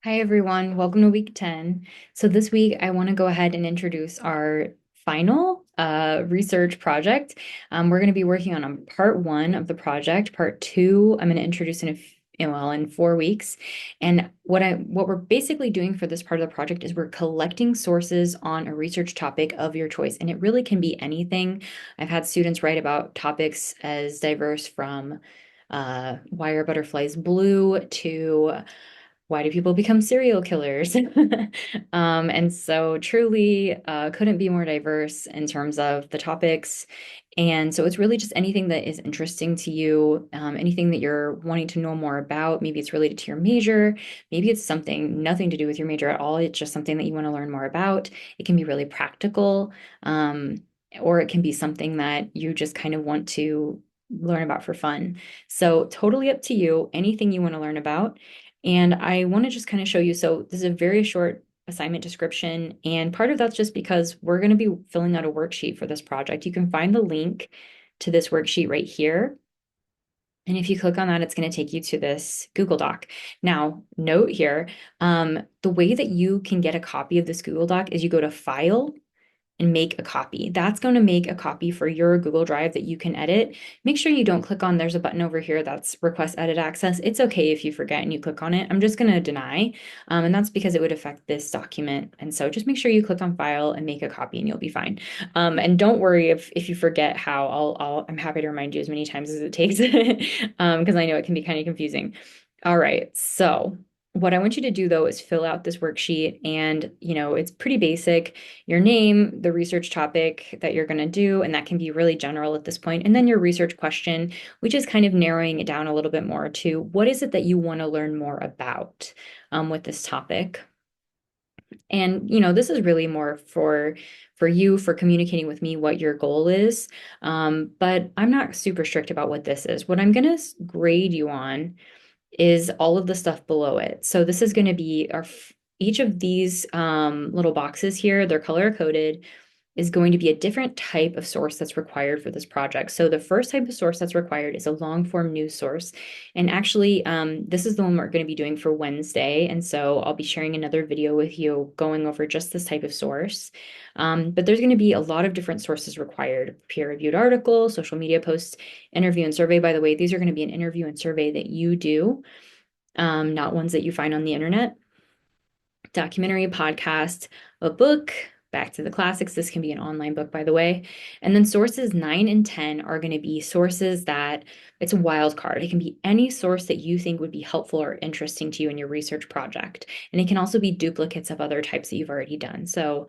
Hi, everyone. Welcome to week 10. So, this week, I want to go ahead and introduce our final research project. We're going to be working on part one of the project. Part two, I'm going to introduce in 4 weeks. And what we're basically doing for this part of the project is we're collecting sources on a research topic of your choice. And it really can be anything. I've had students write about topics as diverse from why are butterflies blue to why do people become serial killers? And so truly couldn't be more diverse in terms of the topics. And so it's really just anything that is interesting to you, anything that you're wanting to know more about. Maybe it's related to your major. Maybe it's something nothing to do with your major at all. It's just something that you want to learn more about. It can be really practical, or it can be something that you just kind of want to learn about for fun. So totally up to you, anything you want to learn about. And I want to just kind of show you. So this is a very short assignment description. And part of that's just because we're going to be filling out a worksheet for this project. You can find the link to this worksheet right here. And if you click on that, it's going to take you to this Google Doc. Now, note here, the way that you can get a copy of this Google Doc is you go to File and make a copy. That's going to make a copy for your Google Drive that you can edit. Make sure you don't click on, there's a button over here that's request edit access. It's okay if you forget and you click on it. I'm just going to deny. And that's because it would affect this document. And so just make sure you click on file and make a copy and you'll be fine. And don't worry if you forget how, I'm happy to remind you as many times as it takes because I know it can be kind of confusing. All right, so what I want you to do though is fill out this worksheet and, it's pretty basic. Your name, the research topic that you're going to do, and that can be really general at this point, and then your research question, which is kind of narrowing it down a little bit more to what is it that you want to learn more about with this topic. And, this is really more for you for communicating with me what your goal is. But I'm not super strict about what this is. What I'm going to grade you on is all of the stuff below it. So this is going to be each of these little boxes here, they're color coded, is going to be a different type of source that's required for this project. So the first type of source that's required is a long form news source. And actually, this is the one we're going to be doing for Wednesday. And so I'll be sharing another video with you going over just this type of source. But there's going to be a lot of different sources required: peer-reviewed article, social media posts, interview and survey. By the way, these are going to be an interview and survey that you do, not ones that you find on the internet. Documentary, podcast, a book, back to the classics. This can be an online book, by the way. And then sources 9 and 10 are going to be sources that it's a wild card. It can be any source that you think would be helpful or interesting to you in your research project. And it can also be duplicates of other types that you've already done. So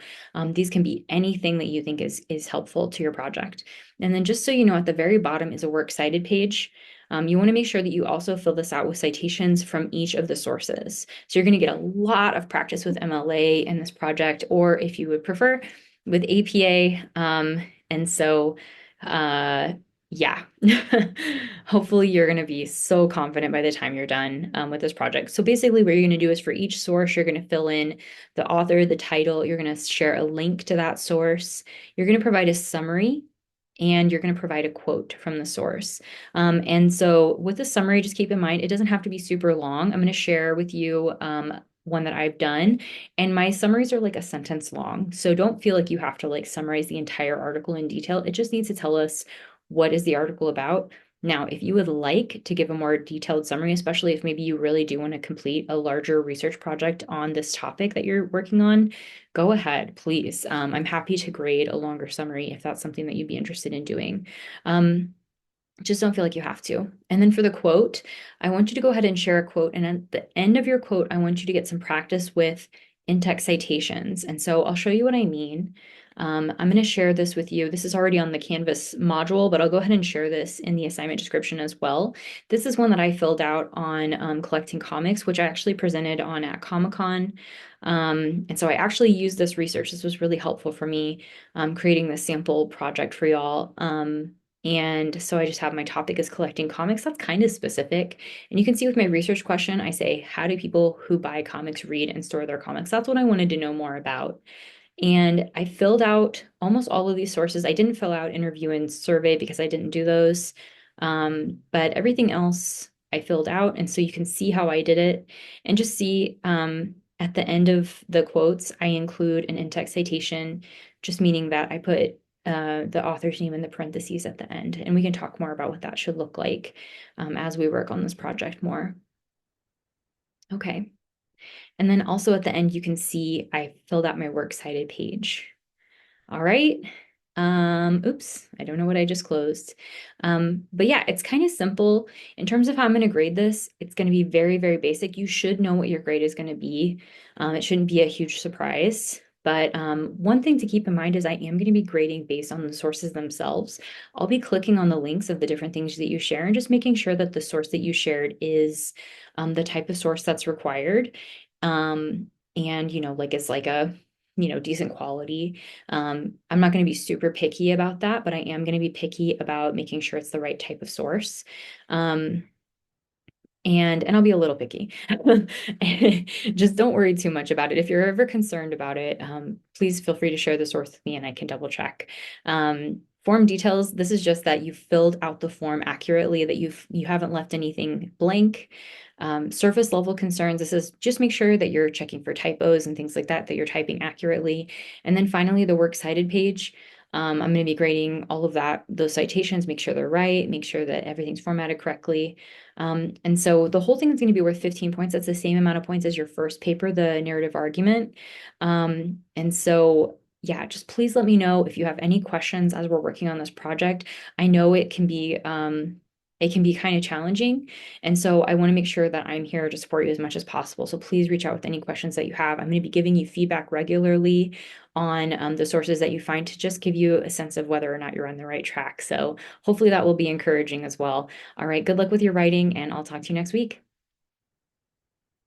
these can be anything that you think is helpful to your project. And then just so you know, at the very bottom is a works cited page. You want to make sure that you also fill this out with citations from each of the sources. So you're going to get a lot of practice with MLA in this project, or if you would prefer, with APA. And so, yeah, hopefully you're going to be so confident by the time you're done with this project. So basically what you're going to do is for each source, you're going to fill in the author, the title, you're going to share a link to that source. You're going to provide a summary and you're going to provide a quote from the source. And so with the summary, just keep in mind, it doesn't have to be super long. I'm going to share with you one that I've done, and my summaries are like a sentence long. So don't feel like you have to like summarize the entire article in detail. It just needs to tell us what is the article about. Now, if you would like to give a more detailed summary, especially if maybe you really do want to complete a larger research project on this topic that you're working on, go ahead, please. I'm happy to grade a longer summary if that's something that you'd be interested in doing. Just don't feel like you have to. And then for the quote, I want you to go ahead and share a quote. And at the end of your quote, I want you to get some practice with in-text citations. And so I'll show you what I mean. I'm going to share this with you. This is already on the Canvas module, but I'll go ahead and share this in the assignment description as well. This is one that I filled out on collecting comics, which I actually presented on at Comic-Con. And so I actually used this research. This was really helpful for me creating this sample project for y'all. And so I just have my topic is collecting comics. That's kind of specific. And you can see with my research question, I say, how do people who buy comics read and store their comics? That's what I wanted to know more about. And I filled out almost all of these sources. I didn't fill out interview and survey because I didn't do those. But everything else I filled out. And so you can see how I did it and just see at the end of the quotes, I include an in-text citation, just meaning that I put the author's name in the parentheses at the end. And we can talk more about what that should look like as we work on this project more. Okay. And then also at the end, you can see I filled out my works cited page. All right. Oops, I don't know what I just closed. But yeah, it's kind of simple. In terms of how I'm going to grade this, it's going to be very, very basic. You should know what your grade is going to be. It shouldn't be a huge surprise. But one thing to keep in mind is I am going to be grading based on the sources themselves. I'll be clicking on the links of the different things that you share and just making sure that the source that you shared is the type of source that's required. And, like it's like a, decent quality. I'm not going to be super picky about that, but I am going to be picky about making sure it's the right type of source. Um, and I'll be a little picky. Just don't worry too much about it. If you're ever concerned about it, please feel free to share the source with me and I can double check. Form details, this is just that you filled out the form accurately, that you haven't left anything blank. Surface level concerns, this is just make sure that you're checking for typos and things like that, that you're typing accurately. And then finally, the works cited page. I'm going to be grading all of those citations, make sure they're right, make sure that everything's formatted correctly. And so the whole thing is going to be worth 15 points. That's the same amount of points as your first paper, the narrative argument. And so, yeah, just please let me know if you have any questions as we're working on this project. I know it can be kind of challenging. And so I want to make sure that I'm here to support you as much as possible. So please reach out with any questions that you have. I'm going to be giving you feedback regularly on the sources that you find to just give you a sense of whether or not you're on the right track. So hopefully that will be encouraging as well. All right, good luck with your writing, and I'll talk to you next week.